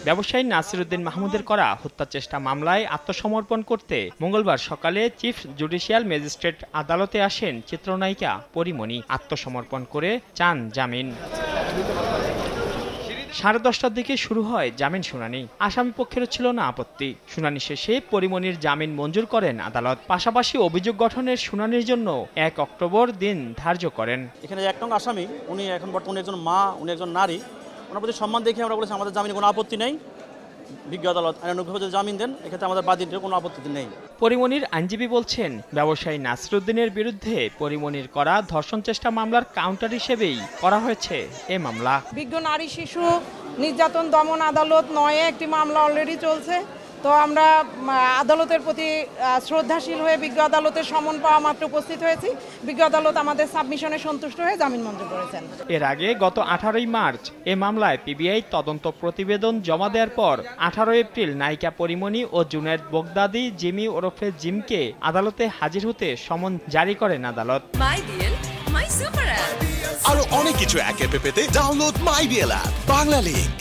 ব্যবসায়ী নাসিরউদ্দিন মাহমুদের করা হত্যা চেষ্টা মামলায় আত্মসমর্পণ করতে মঙ্গলবার সকালে চিফ জুডিশিয়াল ম্যাজিস্ট্রেট আদালতে আসেন চিত্রনায়িকা পরীমনি। আত্মসমর্পণ করে চান জামিন। 10:30টার দিকে শুরু হয় জামিন শুনানি। আসামি পক্ষেরও ছিল না আপত্তি। শুনানি শেষে পরীমনির জামিন মঞ্জুর করেন আদালত। পাশাপাশি অভিযোগ গঠনের শুনানির জন্য 1 অক্টোবর দিন ধার্য করেন। এখানে 1 নং আসামি উনি এখন বর্তমানে একজন মা, উনি একজন নারী, ওনার প্রতি সম্মান দেখে আমরা বলেছি আমাদের জামিনে কোনো আপত্তি নেই। বিজ্ঞ আদালত আইনানুগভাবে যদি জামিন দেন, এক্ষেত্রে আমাদের বাদীদের কোনো আপত্তি নেই। পরীমনির আইনজীবী বলছেন, ব্যবসায়ী নাসিরউদ্দিনের বিরুদ্ধে পরীমনির করা ধর্ষণ চেষ্টা মামলার কাউন্টার হিসেবেই করা হয়েছে এ মামলা। বিজ্ঞ নারী শিশু নির্যাতন দমন আদালত 9-এ একটি মামলা অলরেডি চলছে। তো আমরা আদালতের প্রতি শ্রদ্ধাশীল হয়ে বিজ্ঞ আদালতের সমন পাওয়া মাত্র উপস্থিত হয়েছি। বিজ্ঞ আদালত আমাদের সাবমিশনে সন্তুষ্ট হয়ে জামিন মঞ্জুর করেছেন। এর আগে গত 18 মার্চ এ মামলায় পিবিআই তদন্ত প্রতিবেদন জমা দেওয়ার পর 18 এপ্রিল নায়িকা পরীমনি ও জুনায়েদ বগদাদি জিমি ওরফে জিমকে আদালতে হাজির হতে সমন জারি করেন আদালত। আরো অনেক কিছু একে পেতে download my BL app Banglalink.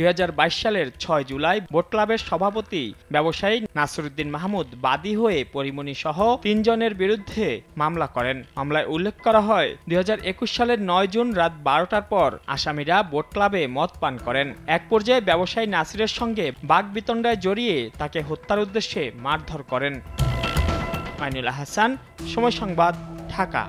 2022 সালের 6 জুলাই বোট ক্লাবের সভাপতি ব্যবসায়ী নাসিরউদ্দিন মাহমুদ বাদী হয়ে পরীমনি সহ 3 জনের বিরুদ্ধে মামলা করেন। মামলায় উল্লেখ করা হয়, 2021 সালের 9 জুন রাত 12টার পর আসামিরা বোট ক্লাবে মদ পান করেন। এক পর্যায়ে ব্যবসায়ী নাসিরের সঙ্গে বাকবিতণ্ডায় জড়িয়ে তাকে হত্যার উদ্দেশ্যে মারধর করেন। মাইনুল হাসান, সময় সংবাদ, ঢাকা।